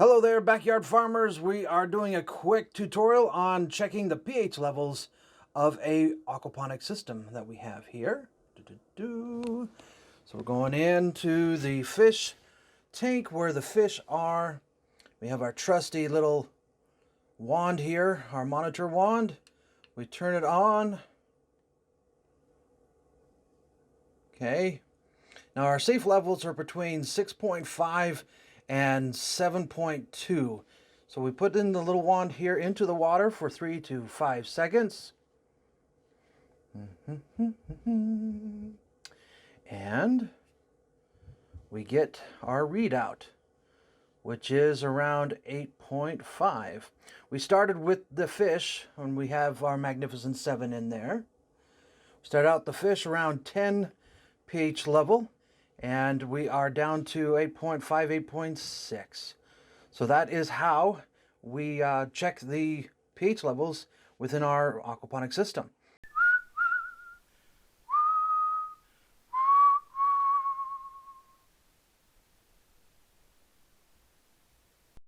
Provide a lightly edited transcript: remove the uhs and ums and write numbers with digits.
Hello there, backyard farmers. We are doing a quick tutorial on checking the pH levels of a aquaponics system that we have here. So we're going into the fish tank where the fish are. We have our trusty little wand here, our monitor wand. We turn it on. Okay. Now our safe levels are between 6.5 and 7.2. So we put in the little wand here into the water for 3 to 5 seconds. And we get our readout, which is around 8.5. We started with the fish, and we have our Magnificent 7 in there. Start out the fish around 10 pH level, and we are down to 8.5, 8.6. So that is how we check the pH levels within our aquaponics system.